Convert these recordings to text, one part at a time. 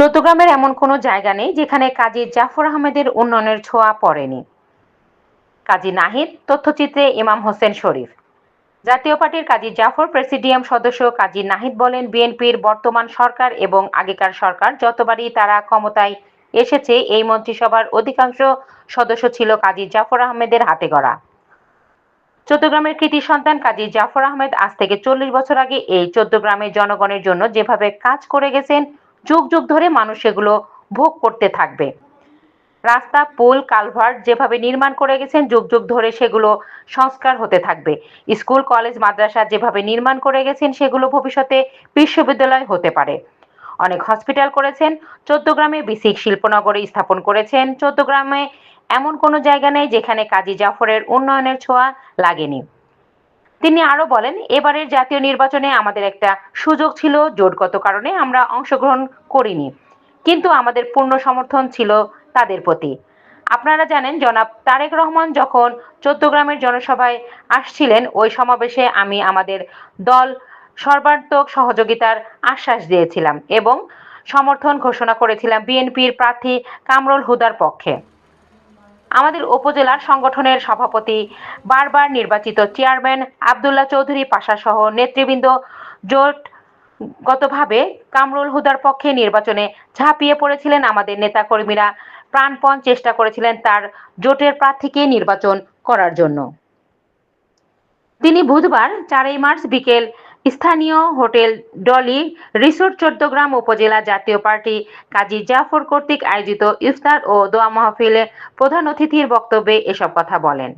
চট্টগ্রামের এমন কোনো জায়গা নেই যেখানে কাজী জাফর আহমেদের উন্নয়নের ছোঁয়া পড়েনি। কাজী নাহিদ, তথ্যচিত্রে ইমাম হোসেন শরীফ। জাতীয় পার্টির কাজী জাফর প্রেসিডিয়াম সদস্য কাজী নাহিদ বলেন, বিএনপির বর্তমান সরকার এবং আগেকার সরকার যতবারই তারা ক্ষমতায় এসেছে, এই মন্ত্রিসভার অধিকাংশ সদস্য ছিল কাজী জাফর আহমেদের হাতে গড়া। চট্টগ্রামের কৃতি সন্তান কাজী জাফর আহমেদ আজ থেকে 40 বছর আগে এই চট্টগ্রামের জনগণের জন্য যেভাবে কাজ করে গেছেন, যুগ যুগ ধরে মানুষ সেগুলো ভোগ করতে থাকবে। রাস্তা, পুল, কালভার্ট যেভাবে নির্মাণ করে গেছেন, যুগ যুগ ধরে সেগুলো সংস্কার হতে থাকবে। স্কুল, কলেজ, মাদ্রাসা যেভাবে নির্মাণ করে গেছেন, সেগুলো ভবিষ্যতে বিশ্ববিদ্যালয় হতে পারে। অনেক হসপিটাল করেছেন। চট্টগ্রামে বিসিক শিল্পনগরী স্থাপন করেছেন। চট্টগ্রামে এমন কোনো জায়গা নেই যেখানে কাজী জাফরের উন্নয়নের ছোঁয়া লাগেনি। তিনি আরো বলেন, এবারের জাতীয় নির্বাচনে আমাদের একটা সুযোগ ছিল, জোটগত কারণে আমরা অংশগ্রহণ করিনি, কিন্তু আমাদের পূর্ণ সমর্থন ছিল তাদের প্রতি। আপনারা জানেন, জনাব তারেক রহমান যখন চট্টগ্রামের জনসভায় আসছিলেন, ওই সমাবেশে আমি আমাদের দল সর্বাত্মক সহযোগিতার আশ্বাস দিয়েছিলাম এবং সমর্থন ঘোষণা করেছিলাম বিএনপির প্রার্থী কামরুল হুদার পক্ষে। আমাদের উপজেলার সংগঠনের সভাপতি, বারবার নির্বাচিত চেয়ারম্যান আব্দুল্লাহ চৌধুরী পাশা সহ নেতৃবৃন্দ জোটগতভাবে কামরুল হুদার পক্ষে নির্বাচনে ঝাঁপিয়ে পড়েছিলেন। আমাদের নেতাকর্মীরা প্রাণপণ চেষ্টা করেছিলেন তার জোটের প্রার্থীকে নির্বাচন করার জন্য। তিনি বুধবার 4 মার্চ বিকেল স্থানীয় হোটেল ডলি রিসোর্ট চট্টগ্রাম উপজেলা জাতীয় পার্টি কাজী জাফর কর্তৃক আয়োজিত ইফতার ও দোয়া মাহফিলে প্রধান অতিথির বক্তব্যে এসব কথা বলেন।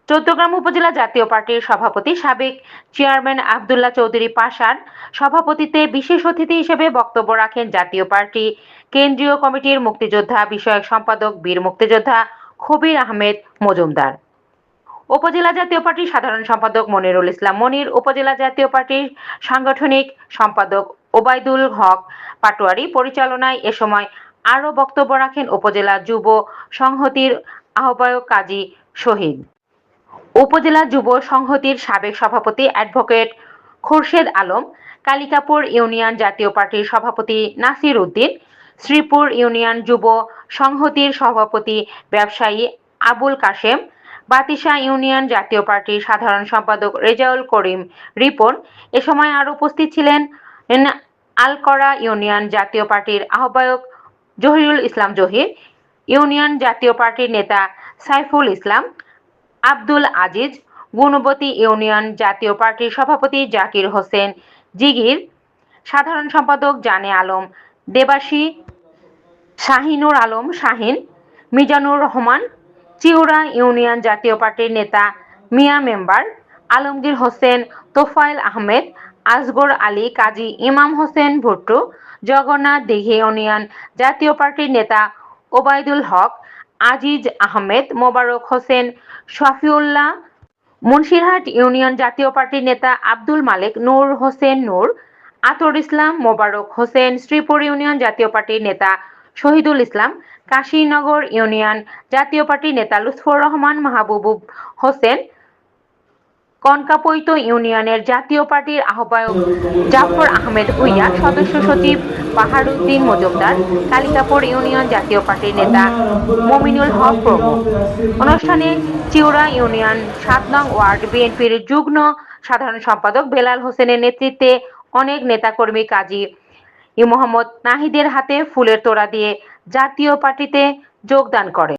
চট্টগ্রাম উপজেলা জাতীয় পার্টির সভাপতি, সাবেক চেয়ারম্যান আব্দুল্লাহ চৌধুরী পাশার সভাপতিত্বে বিশেষ অতিথি হিসেবে বক্তব্য রাখেন জাতীয় পার্টি কেন্দ্রীয় কমিটির মুক্তিযোদ্ধা বিষয়ক সম্পাদক বীর মুক্তিযোদ্ধা খবির আহমেদ মজুমদার, উপজেলা জাতীয় পার্টির সাধারণ সম্পাদক মনিরুল ইসলাম মনির, উপজেলা জাতীয় পার্টির সাংগঠনিক সম্পাদক ওবায়দুল হক পাটোয়ারি পরিচালনায় এ সময় আরও বক্তব্য রাখেন উপজেলা যুব সংহতির আহ্বায়ক কাজী শহীদ, উপজেলা যুব সংহতির সাবেক সভাপতি অ্যাডভোকেট খোরশেদ আলম, কালিকাপুর ইউনিয়ন জাতীয় পার্টির সভাপতি নাসির উদ্দিন, শ্রীপুর ইউনিয়ন যুব সংহতির সভাপতি ব্যবসায়ী আবুল কাশেম, বাতিশা ইউনিয়ন জাতীয় পার্টির সাধারণ সম্পাদক রেজাউল করিম রিপন। এ সময় আরও উপস্থিত ছিলেন আলকরা ইউনিয়ন জাতীয় পার্টির আহ্বায়ক জহিরুল ইসলাম জহির, ইউনিয়ন জাতীয় পার্টির নেতা সাইফুল ইসলাম, আব্দুল আজিজ, গুণবতী ইউনিয়ন জাতীয় পার্টির সভাপতি জাকির হোসেন জিগির, সাধারণ সম্পাদক জানে আলম দেবাসী, শাহিনুর আলম শাহিন, মিজানুর রহমান, চিউড়া ইউনিয়ন জাতীয় পার্টির নেতা মিয়া মেম্বার, আলমগীর হোসেন, তোফায়েল আহমেদ, আসগর আলী, কাজী ইমাম হোসেন ভুট্টু, জগন্নাথ দিঘি ইউনিয়ন জাতীয় পার্টির নেতা ওবায়দুল হক, আজিজ আহমেদ, মোবারক হোসেন, শফিউল্লাহ, মুন্সিরহাট ইউনিয়ন জাতীয় পার্টির নেতা আব্দুল মালিক, নূর হোসেন নূর, আতর ইসলাম, মোবারক হোসেন, শ্রীপুর ইউনিয়ন জাতীয় পার্টির নেতা শহীদুল ইসলাম, কাশীনগর ইউনিয়ন জাতীয় পার্টির নেতা লুৎফর রহমান মাহবুব হোসেন, কনকাপৈত ইউনিয়নের জাতীয় পার্টির আহ্বায়ক জাফর আহমেদ ভুইয়া, সদস্য সচিব বাহারুদ্দিন মজুমদার, কালিকাপুর ইউনিয়ন জাতীয় পার্টির নেতা মমিনুল হক প্রমুখ। অনুষ্ঠানে চিউড়া ইউনিয়ন 7 নং ওয়ার্ড বিএনপির যুগ্ম সাধারণ সম্পাদক বেলাল হোসেনের নেতৃত্বে অনেক নেতাকর্মী কাজী মোহাম্মদ নাহিদের হাতে ফুলের তোড়া দিয়ে জাতীয় পার্টিতে যোগদান করে।